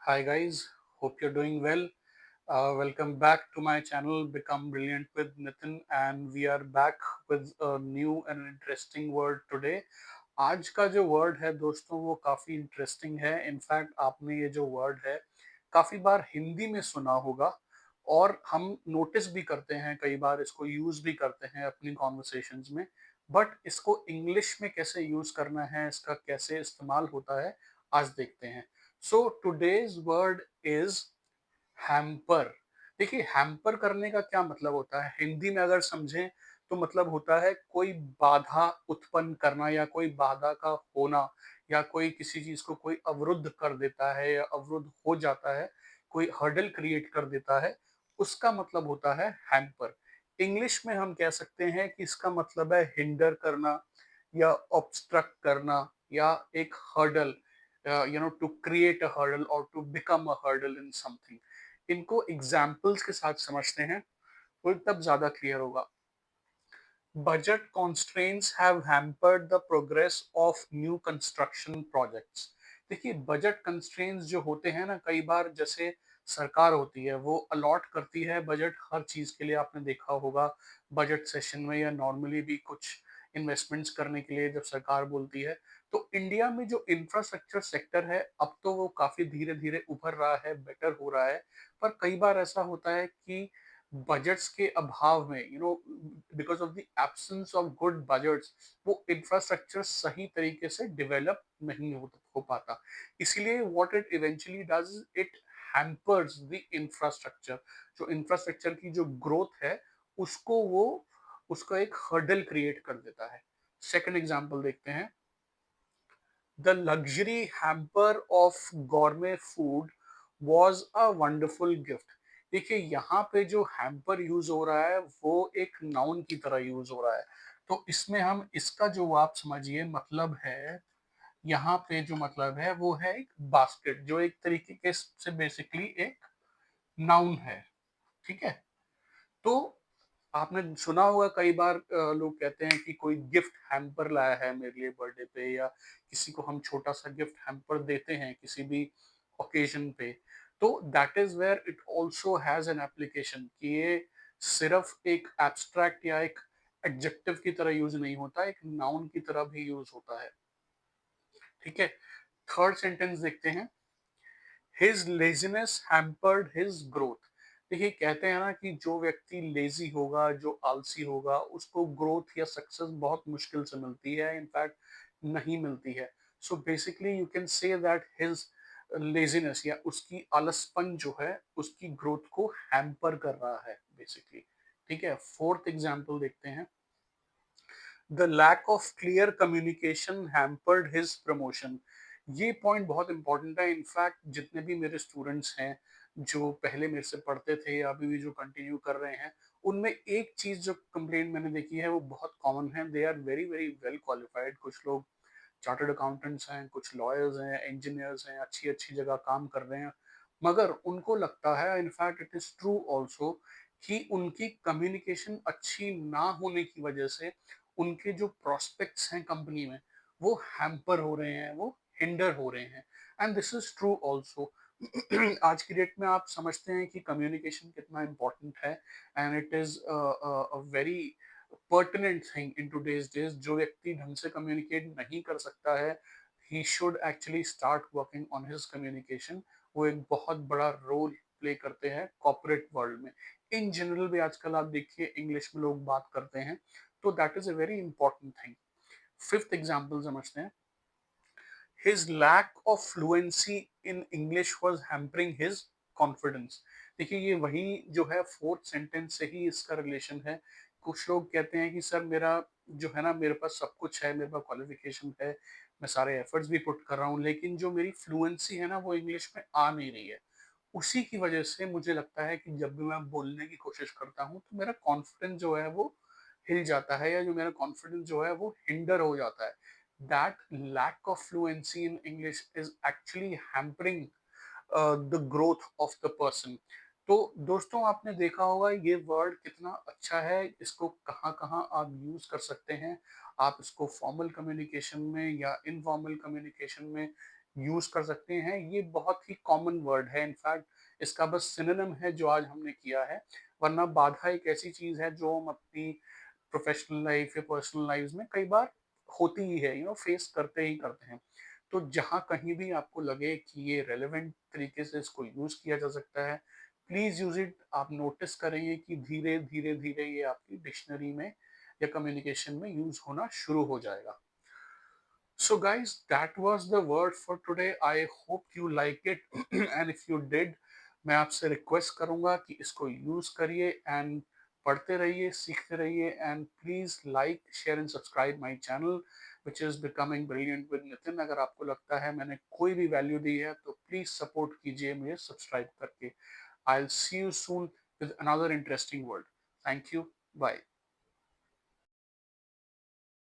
Hi guys, hope you're doing well. Welcome back to my channel Become Brilliant with Nitin, and we are back with a new and interesting word today. आज का जो word है दोस्तों वो काफी interesting है. In fact आपने ये जो वर्ड है काफी बार हिंदी में सुना होगा और हम नोटिस भी करते हैं, कई बार इसको यूज भी करते हैं अपनी कॉन्वर्सेशंस में. बट इसको इंग्लिश में कैसे यूज करना है, इसका कैसे इस्तेमाल होता है, आज देखते हैं. So today's word is hamper. देखिए, हैम्पर करने का क्या मतलब होता है हिंदी में अगर समझें तो मतलब होता है कोई बाधा उत्पन्न करना या कोई बाधा का होना, या कोई किसी चीज को कोई अवरुद्ध कर देता है या अवरुद्ध हो जाता है, कोई हर्डल क्रिएट कर देता है, उसका मतलब होता है हैम्पर. इंग्लिश में हम कह सकते हैं कि इसका मतलब है हिंडर करना या ऑब्स्ट्रक्ट करना या एक hurdle, to create a hurdle और to become a hurdle in something. इनको एग्जाम्पल्स के साथ समझते हैं वो तब ज्यादा क्लियर होगा. Budget constraints have hampered the progress of new construction projects. देखिए, बजट कंस्ट्रेंट्स जो होते हैं ना, कई बार जैसे सरकार होती है वो अलॉट करती है बजट हर चीज के लिए. आपने देखा होगा बजट सेशन में या नॉर्मली भी कुछ इन्वेस्टमेंट्स करने के लिए जब सरकार बोलती है. तो इंडिया में जो इंफ्रास्ट्रक्चर सेक्टर है अब तो वो काफी धीरे धीरे उभर रहा है, बेटर हो रहा है. पर कई बार ऐसा होता है कि बजट्स के अभाव में, because of the absence of good budgets, वो इंफ्रास्ट्रक्चर सही तरीके से डेवलप नहीं हो पाता. इसीलिए what it eventually does, it hampers the infrastructure. जो इंफ्रास्ट्रक्चर की जो ग्रोथ है उसको वो उसका एक हर्डल क्रिएट कर देता है. सेकंड एग्जांपल देखते हैं. The luxury hamper of गॉर्मे food was a wonderful gift. देखिए, यहाँ पे जो हैम्पर यूज हो रहा है वो एक नाउन की तरह यूज हो रहा है. तो इसमें हम इसका जो आप समझिए मतलब है, यहाँ पे जो मतलब है वो है एक बास्केट, जो एक तरीके के से बेसिकली एक नाउन है. ठीक है. तो आपने सुना होगा कई बार लोग कहते हैं कि कोई गिफ्ट हैम्पर लाया है मेरे लिए बर्थडे पे, या किसी को हम छोटा सा गिफ्ट हैम्पर देते हैं किसी भी ओकेजन पे. तो that is where it also has an application कि ये सिर्फ एक एब्स्ट्रैक्ट या एक एडजेक्टिव की तरह यूज नहीं होता, एक नाउन की तरह भी यूज होता है. ठीक है. थर्ड सेंटेंस देखते हैं. His laziness hampered his growth. देखिए, कहते हैं ना कि जो व्यक्ति लेजी होगा, जो आलसी होगा, उसको ग्रोथ या सक्सेस बहुत मुश्किल से मिलती है, इनफैक्ट नहीं मिलती है. So basically you can say that his laziness या उसकी आलसपन जो है उसकी ग्रोथ को हैम्पर कर रहा है बेसिकली. ठीक है. फोर्थ एग्जाम्पल देखते हैं. The lack of clear communication hampered his promotion. ये पॉइंट बहुत इंपॉर्टेंट है. इनफैक्ट जितने भी मेरे स्टूडेंट्स हैं जो पहले मेरे से पढ़ते थे या अभी भी जो कंटिन्यू कर रहे हैं, उनमें एक चीज जो कंप्लेंट मैंने देखी है वो बहुत कॉमन है. They are very very well qualified. कुछ लोग चार्टर्ड अकाउंटेंट्स हैं, कुछ लॉयर्स हैं, इंजीनियर्स हैं, अच्छी अच्छी जगह काम कर रहे हैं, मगर उनको लगता है, in fact it is true also, कि उनकी कम्युनिकेशन अच्छी ना होने की वजह से उनके जो प्रोस्पेक्ट्स हैं कंपनी में वो हैम्पर हो रहे हैं, वो हिंडर हो रहे हैं. And this is true also. आज की डेट में आप समझते हैं कि कम्युनिकेशन कितना इम्पोर्टेंट है, and it is very pertinent thing in today's days. जो व्यक्ति ढंग से कम्युनिकेट नहीं कर सकता है, he should actually start working on his communication. वो एक बहुत बड़ा रोल प्ले करते हैं कॉर्पोरेट वर्ल्ड में. इन जनरल भी आजकल आप देखिए इंग्लिश में लोग बात करते हैं, तो that is a very important thing. Fifth example समझते हैं. His lack of fluency in English was hampering his confidence. देखिए, ये वही जो है फोर्थ सेंटेंस से ही इसका रिलेशन है. कुछ लोग कहते हैं कि सर मेरा जो है ना, मेरे पास सब कुछ है, मेरे पास क्वालिफिकेशन है, मैं सारे एफर्ट्स भी पुट कर रहा हूँ, लेकिन जो मेरी फ्लुएंसी है ना वो इंग्लिश में आ नहीं रही है. उसी की वजह से मुझे लगता है कि जब भी मैं बोलने की कोशिश करता हूँ तो मेरा कॉन्फिडेंस जो है वो हिल जाता है, या जो मेरा कॉन्फिडेंस जो है वो हिंडर हो जाता है. That lack of fluency in English is actually hampering the growth of the person. तो दोस्तों, आपने देखा होगा ये वर्ड कितना अच्छा है, इसको कहाँ कहाँ आप यूज कर सकते हैं. आप इसको फॉर्मल कम्युनिकेशन में या इनफॉर्मल कम्युनिकेशन में यूज कर सकते हैं। ये बहुत ही कॉमन वर्ड है, इनफैक्ट इसका बस सिनोनिम है जो आज हमने किया है। वरना बाधा एक ऐसी चीज है जो हम अपनी प्रोफेशनल लाइफ या पर्सनल लाइफ में कई बार होती ही है, फेस करते ही करते हैं। तो जहां कहीं भी आपको लगे कि ये रेलेवेंट तरीके से इसको यूज किया जा सकता है, प्लीज यूज इट। आप नोटिस करेंगे कि धीरे धीरे धीरे ये आपकी डिक्शनरी में या कम्युनिकेशन में यूज होना शुरू हो जाएगा। So guys, that was the word for today. I hope you like it and if you did, मैं आपसे रिक्वेस्ट करूंगा कि इसको यूज करिए एंड पढ़ते रहिए, सीखते रहिए, and please like, share and subscribe my channel which is becoming brilliant with Nitin. अगर आपको लगता है मैंने कोई भी वैल्यू दी है तो प्लीज सपोर्ट कीजिए मुझे सब्सक्राइब करके। I will see you soon with another interesting word. Thank you, bye.